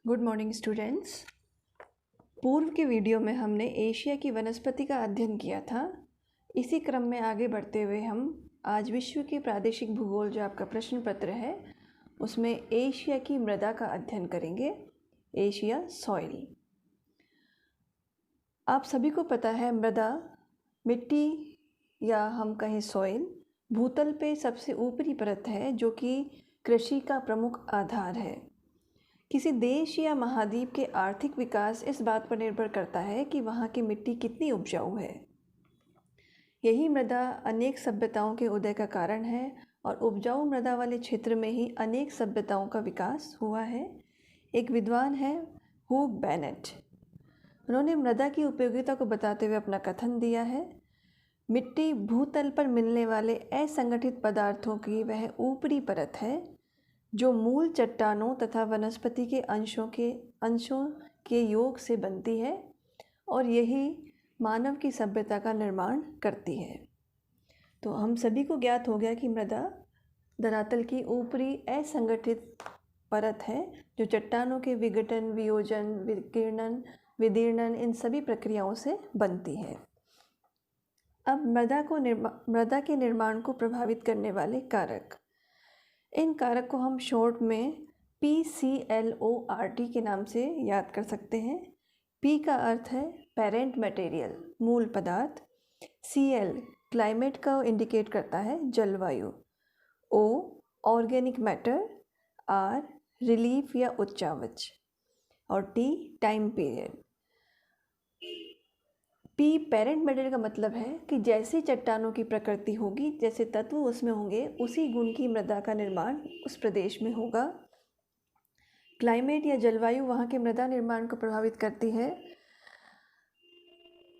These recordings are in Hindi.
Good morning students. पूर्व के वीडियो में हमने एशिया की वनस्पति का अध्ययन किया था। इसी क्रम में आगे बढ़ते हुए हम आज विश्व के प्रादेशिक भूगोल जो आपका प्रश्न पत्र है उसमें एशिया की मृदा का अध्ययन करेंगे। Asia soil. आप सभी को पता है मृदा मिट्टी या हम कहें सॉइल भूतल पे सबसे ऊपरी परत है जो कि कृषि का प्रमुख आधार है। किसी देश या महाद्वीप के आर्थिक विकास इस बात पर निर्भर करता है कि वहाँ की मिट्टी कितनी उपजाऊ है। यही मृदा अनेक सभ्यताओं के उदय का कारण है और उपजाऊ मृदा वाले क्षेत्र में ही अनेक सभ्यताओं का विकास हुआ है। एक विद्वान है हुग बेनेट। उन्होंने मृदा की उपयोगिता को बताते हुए अपना कथन दिया है। मिट्टी भूतल पर मिलने वाले असंगठित पदार्थों की वह ऊपरी परत है जो मूल चट्टानों तथा वनस्पति के अंशों के योग से बनती है और यही मानव की सभ्यता का निर्माण करती है। तो हम सभी को ज्ञात हो गया कि मृदा धरातल की ऊपरी असंगठित परत है जो चट्टानों के विघटन, वियोजन, विकीर्णन, विदीर्णन इन सभी प्रक्रियाओं से बनती है। अब मृदा के निर्माण को प्रभावित करने वाले कारक, इन कारक को हम शॉर्ट में PCLORT के नाम से याद कर सकते हैं। P का अर्थ है पेरेंट मटेरियल, मूल पदार्थ। CL क्लाइमेट का इंडिकेट करता है, जलवायु। O organic matter. R relief या उच्चावच और T time period. P parent material का मतलब है कि जैसी चट्टानों की प्रकृति होगी, जैसे तत्व उसमें होंगे, उसी गुण की मृदा का निर्माण उस प्रदेश में होगा। क्लाइमेट या जलवायु वहाँ के मृदा निर्माण को प्रभावित करती है।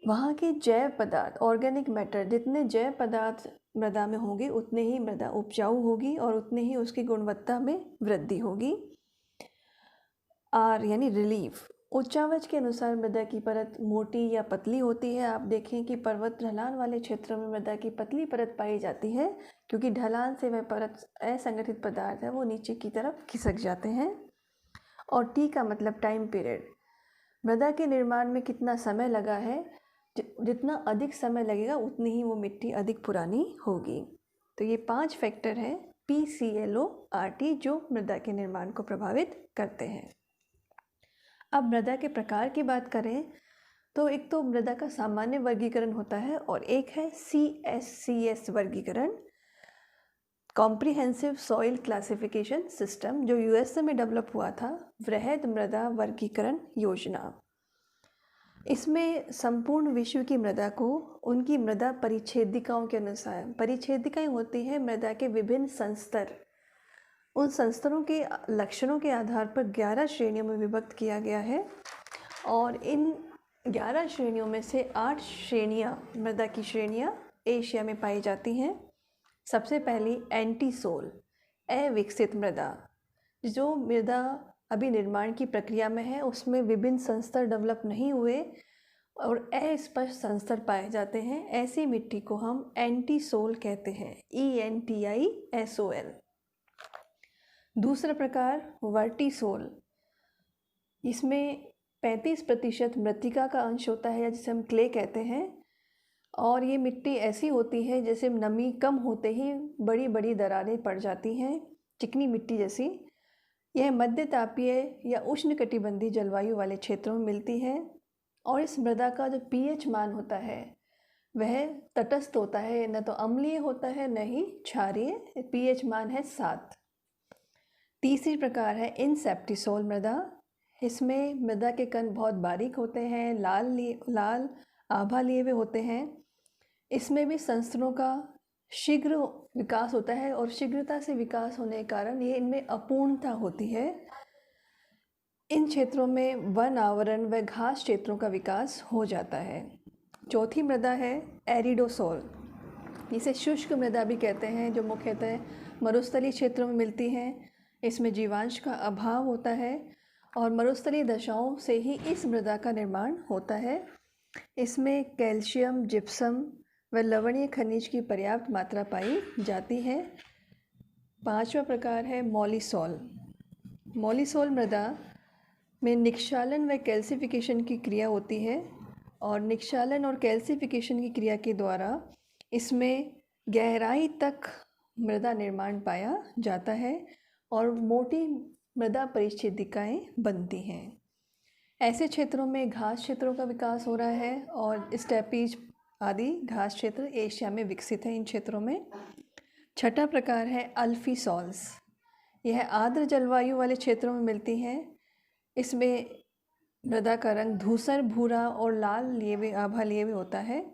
वहाँ के जैव पदार्थ, ऑर्गेनिक मैटर, जितने जैव पदार्थ मृदा में होंगे उतने ही मृदा उपजाऊ होगी और उतने ही उसकी गुणवत्ता में वृद्धि होगी। R यानी रिलीफ, उच्चावच के अनुसार मृदा की परत मोटी या पतली होती है। आप देखें कि पर्वत ढलान वाले क्षेत्रों में मृदा की पतली परत पाई जाती है क्योंकि ढलान से वह परत असंगठित पदार्थ है वो नीचे की तरफ खिसक जाते हैं। और T का मतलब टाइम पीरियड, मृदा के निर्माण में कितना समय लगा है। जितना अधिक समय लगेगा उतनी ही वो मिट्टी अधिक पुरानी होगी। तो ये 5 फैक्टर हैं PCLORT जो मृदा के निर्माण को प्रभावित करते हैं। अब मृदा के प्रकार की बात करें तो एक तो मृदा का सामान्य वर्गीकरण होता है और एक है CSCS वर्गीकरण, कॉम्प्रिहेंसिव सॉइल क्लासिफिकेशन सिस्टम, जो USA में डेवलप हुआ था, वृहद मृदा वर्गीकरण योजना। इसमें संपूर्ण विश्व की मृदा को उनकी मृदा परिच्छेदिकाओं के अनुसार, परिच्छेदिकाएं होती हैं मृदा के विभिन्न संस्तर, उन संस्तरों के लक्षणों के आधार पर 11 श्रेणियों में विभक्त किया गया है और इन 11 श्रेणियों में से 8 श्रेणियाँ, मृदा की श्रेणियाँ एशिया में पाई जाती हैं। सबसे पहली एंटीसोल, अविकसित मृदा, जो मृदा अभी निर्माण की प्रक्रिया में है, उसमें विभिन्न संस्तर डेवलप नहीं हुए और अस्पष्ट संस्तर पाए जाते हैं, ऐसी मिट्टी को हम एंटीसोल कहते हैं, ENTISOL। दूसरा प्रकार वर्टिसोल, इसमें 35% मृत्तिका का अंश होता है या जिसे हम क्ले कहते हैं और ये मिट्टी ऐसी होती है जैसे नमी कम होते ही बड़ी बड़ी दरारें पड़ जाती हैं, चिकनी मिट्टी जैसी। यह मध्य तापीय या उष्णकटिबंधीय जलवायु वाले क्षेत्रों में मिलती है और इस मृदा का जो pH मान होता है वह तटस्थ होता है, न तो अम्लीय होता है न ही क्षारीय। pH मान है 7। तीसरी प्रकार है इनसेप्टिसोल मृदा। इसमें मृदा के कण बहुत बारीक होते हैं, लाल आभा लिए हुए होते हैं। इसमें भी संस्तरों का शीघ्र विकास होता है और शीघ्रता से विकास होने के कारण ये इनमें अपूर्णता होती है। इन क्षेत्रों में वन आवरण व घास क्षेत्रों का विकास हो जाता है। चौथी मृदा है एरिडोसोल, इसे शुष्क मृदा भी कहते हैं, जो मुख्यतः मरुस्थलीय क्षेत्रों में मिलती हैं। इसमें जीवांश का अभाव होता है और मरुस्थलीय दशाओं से ही इस मृदा का निर्माण होता है। इसमें कैल्शियम, जिप्सम व लवणीय खनिज की पर्याप्त मात्रा पाई जाती है। पांचवा प्रकार है मॉलिसोल। मॉलिसोल मृदा में निक्षालन व कैल्सिफिकेशन की क्रिया होती है और निक्षालन और कैल्सिफिकेशन की क्रिया के द्वारा इसमें गहराई तक मृदा निर्माण पाया जाता है और मोटी मृदा परिच्छेदिकाएँ बनती हैं। ऐसे क्षेत्रों में घास क्षेत्रों का विकास हो रहा है और स्टेपीज आदि घास क्षेत्र एशिया में विकसित है इन क्षेत्रों में। छठा प्रकार है अल्फी सॉल्स। यह आर्द्र जलवायु वाले क्षेत्रों में मिलती हैं। इसमें मृदा का रंग धूसर, भूरा और लाल लिए हुए आभा लिए हुए होता है।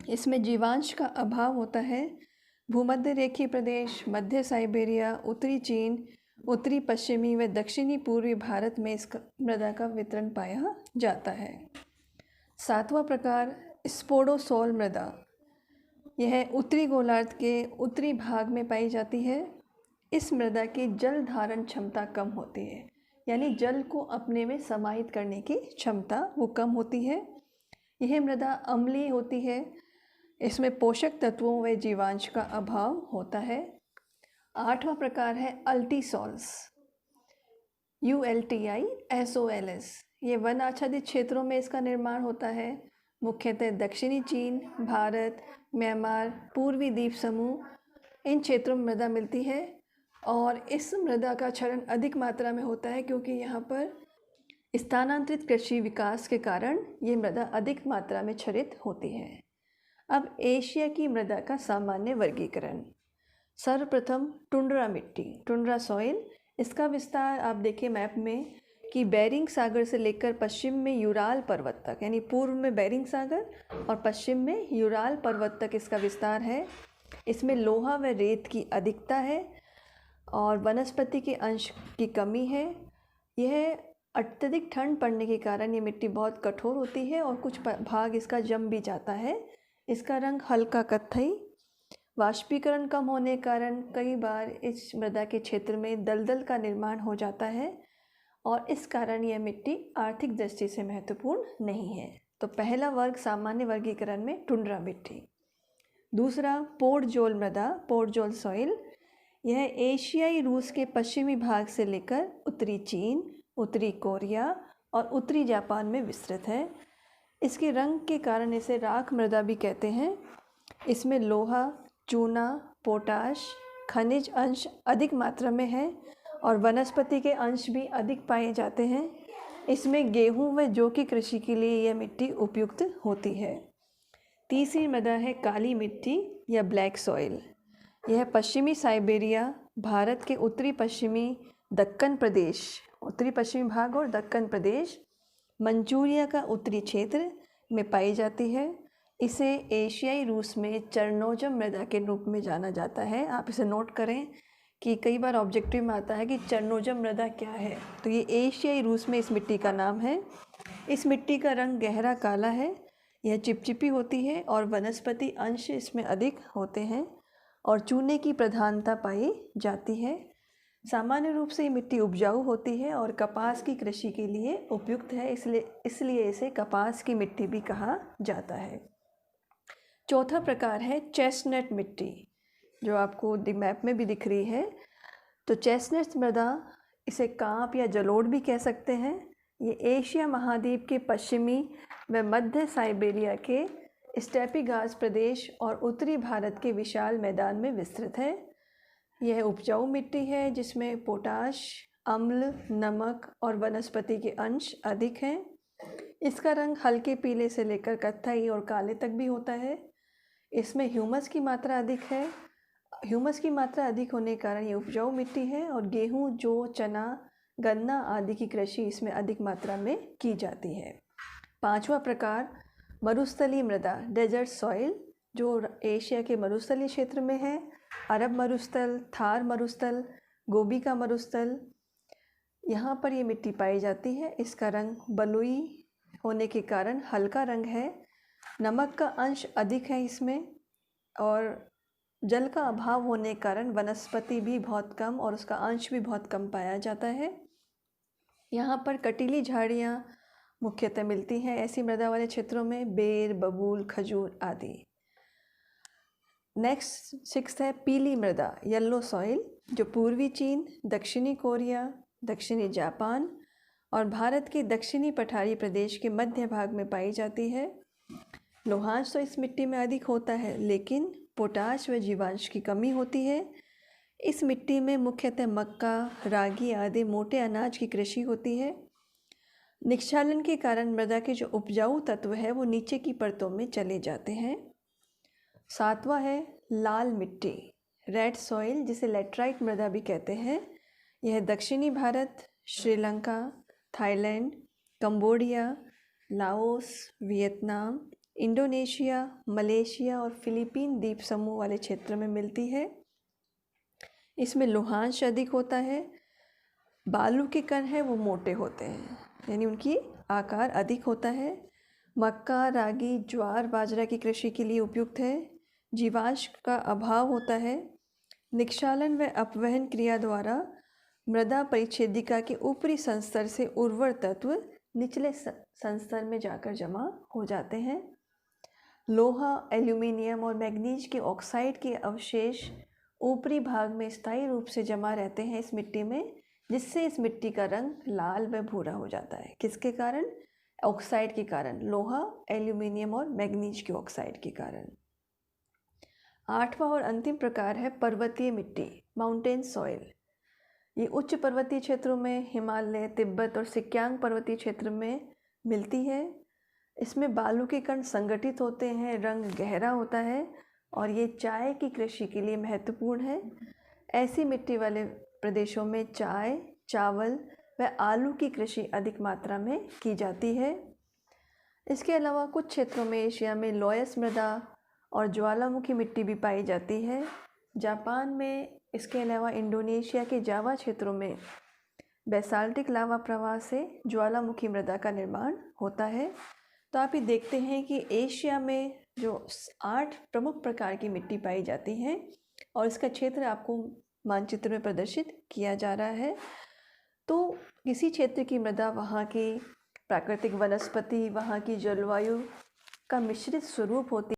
इसमें जीवांश का अभाव होता है। भूमध्य रेखीय प्रदेश, मध्य साइबेरिया, उत्तरी चीन, उत्तरी पश्चिमी व दक्षिणी पूर्वी भारत में इस मृदा का वितरण पाया जाता है। सातवां प्रकार स्पोडोसोल मृदा। यह उत्तरी गोलार्ध के उत्तरी भाग में पाई जाती है। इस मृदा की जल धारण क्षमता कम होती है, यानी जल को अपने में समाहित करने की क्षमता वो कम होती है। यह मृदा अम्लीय होती है। इसमें पोषक तत्वों व जीवांश का अभाव होता है। आठवां प्रकार है अल्टीसॉल्स, ULTISOLS। ये वन आच्छादित क्षेत्रों में इसका निर्माण होता है। मुख्यतः दक्षिणी चीन, भारत, म्यांमार, पूर्वी द्वीप समूह इन क्षेत्रों में मृदा मिलती है और इस मृदा का क्षरण अधिक मात्रा में होता है क्योंकि यहाँ पर स्थानांतरित कृषि विकास के कारण ये मृदा अधिक मात्रा में क्षरित होती है। अब एशिया की मृदा का सामान्य वर्गीकरण। सर्वप्रथम टुंड्रा मिट्टी, टुंड्रा सॉइल। इसका विस्तार आप देखिए मैप में कि बेरिंग सागर से लेकर पश्चिम में यूराल पर्वत तक, यानी पूर्व में बेरिंग सागर और पश्चिम में यूराल पर्वत तक इसका विस्तार है। इसमें लोहा व रेत की अधिकता है और वनस्पति के अंश की कमी है। यह अत्यधिक ठंड पड़ने के कारण ये मिट्टी बहुत कठोर होती है और कुछ भाग इसका जम भी जाता है। इसका रंग हल्का कत्थई। वाष्पीकरण कम होने के कारण कई बार इस मृदा के क्षेत्र में दलदल का निर्माण हो जाता है और इस कारण यह मिट्टी आर्थिक दृष्टि से महत्वपूर्ण नहीं है। तो पहला वर्ग सामान्य वर्गीकरण में टुंड्रा मिट्टी। दूसरा पोर्टजोल मृदा, पोर्टजोल सॉइल। यह एशियाई रूस के पश्चिमी भाग से लेकर उत्तरी चीन, उत्तरी कोरिया और उत्तरी जापान में विस्तृत है। इसके रंग के कारण इसे राख मृदा भी कहते हैं। इसमें लोहा, चूना, पोटाश, खनिज अंश अधिक मात्रा में है और वनस्पति के अंश भी अधिक पाए जाते हैं। इसमें गेहूं व जौ की कृषि के लिए यह मिट्टी उपयुक्त होती है। तीसरी मृदा है काली मिट्टी या ब्लैक सॉइल। यह पश्चिमी साइबेरिया, भारत के उत्तरी पश्चिमी दक्कन प्रदेश, उत्तरी पश्चिमी भाग और दक्कन प्रदेश, मंचूरिया का उत्तरी क्षेत्र में पाई जाती है। इसे एशियाई रूस में चरनोजम मृदा के रूप में जाना जाता है। आप इसे नोट करें कि कई बार ऑब्जेक्टिव में आता है कि चरनोजम मृदा क्या है, तो ये एशियाई रूस में इस मिट्टी का नाम है। इस मिट्टी का रंग गहरा काला है। यह चिपचिपी होती है और वनस्पति अंश इसमें अधिक होते हैं और चूने की प्रधानता पाई जाती है। सामान्य रूप से ये मिट्टी उपजाऊ होती है और कपास की कृषि के लिए उपयुक्त है, इसलिए इसे कपास की मिट्टी भी कहा जाता है। चौथा प्रकार है चेस्टनट मिट्टी, जो आपको मैप में भी दिख रही है। तो चेस्टनट मृदा, इसे कांप या जलोढ़ भी कह सकते हैं। ये एशिया महाद्वीप के पश्चिमी व मध्य साइबेरिया के स्टेपी घास प्रदेश और उत्तरी भारत के विशाल मैदान में विस्तृत है। यह उपजाऊ मिट्टी है जिसमें पोटाश, अम्ल, नमक और वनस्पति के अंश अधिक हैं। इसका रंग हल्के पीले से लेकर कत्थई और काले तक भी होता है। इसमें ह्यूमस की मात्रा अधिक है। ह्यूमस की मात्रा अधिक होने के कारण ये उपजाऊ मिट्टी है और गेहूं, जौ, चना, गन्ना आदि की कृषि इसमें अधिक मात्रा में की जाती है। पांचवा प्रकार मरुस्थलीय मृदा, डेजर्ट सॉइल, जो एशिया के मरुस्थलीय क्षेत्र में है। अरब मरुस्थल, थार मरुस्थल, गोबी का मरुस्थल, यहाँ पर ये मिट्टी पाई जाती है। इसका रंग बलुई होने के कारण हल्का रंग है। नमक का अंश अधिक है इसमें और जल का अभाव होने के कारण वनस्पति भी बहुत कम और उसका अंश भी बहुत कम पाया जाता है। यहाँ पर कटीली झाड़ियाँ मुख्यतः मिलती हैं ऐसी मृदा वाले क्षेत्रों में, बेर, बबूल, खजूर आदि। नेक्स्ट सिक्स्थ है पीली मृदा, येलो सॉइल, जो पूर्वी चीन, दक्षिणी कोरिया, दक्षिणी जापान, और भारत के दक्षिणी पठारी प्रदेश के मध्य भाग में पाई जाती है। लोहांश तो इस मिट्टी में अधिक होता है, लेकिन पोटाश व जीवांश की कमी होती है। इस मिट्टी में मुख्यतः मक्का, रागी आदि मोटे अनाज की कृषि होती है। निक्षालन के कारण मृदा के जो उपजाऊ तत्व है वो नीचे की परतों में चले जाते हैं। 7वां है लाल मिट्टी, रेड सॉइल, जिसे लेटराइट मृदा भी कहते हैं। यह दक्षिणी Bharat, Sri Lanka, Thailand, Cambodia, Laos, Vietnam, Indonesia, Malaysia और फिलीपीन द्वीप समूह वाले क्षेत्र में मिलती है। इसमें लोहांश अधिक होता है। बालू के कण हैं वो मोटे होते हैं, यानी उनकी आकार अधिक होता है। मक्का, रागी, ज्वार, बाजरा की कृषि के लिए उपयुक्त है। जीवांश का अभाव होता है। निक्षालन व अपवहन क्रिया द्वारा मृदा परिच्छेदिका के ऊपरी संस्तर से उर्वर तत्व निचले संस्तर में जाकर जमा हो जाते हैं। लोहा, एल्यूमिनियम और मैग्नीज के ऑक्साइड के अवशेष ऊपरी भाग में स्थायी रूप से जमा रहते हैं इस मिट्टी में, जिससे इस मिट्टी का रंग लाल व भूरा हो जाता है। किसके कारण? ऑक्साइड के कारण, लोहा, एल्यूमिनियम और मैग्नीज के ऑक्साइड के कारण। 8वां और अंतिम प्रकार है पर्वतीय मिट्टी, माउंटेन सॉइल। ये उच्च पर्वतीय क्षेत्रों में, हिमालय, तिब्बत और सिक्यांग पर्वतीय क्षेत्र में मिलती है। इसमें बालू के कण संगठित होते हैं, रंग गहरा होता है और ये चाय की कृषि के लिए महत्वपूर्ण है। ऐसी मिट्टी वाले प्रदेशों में चाय, चावल व आलू की कृषि अधिक मात्रा में की जाती है। इसके अलावा कुछ क्षेत्रों में एशिया में लोयस मृदा और ज्वालामुखी मिट्टी भी पाई जाती है। जापान में, इसके अलावा इंडोनेशिया के जावा क्षेत्रों में बेसाल्टिक लावा प्रवाह से ज्वालामुखी मृदा का निर्माण होता है। तो आप ये देखते हैं कि एशिया में जो 8 प्रमुख प्रकार की मिट्टी पाई जाती हैं और इसका क्षेत्र आपको मानचित्र में प्रदर्शित किया जा रहा है। तो किसी क्षेत्र की मृदा वहाँ की प्राकृतिक वनस्पति, वहाँ की जलवायु का मिश्रित स्वरूप होती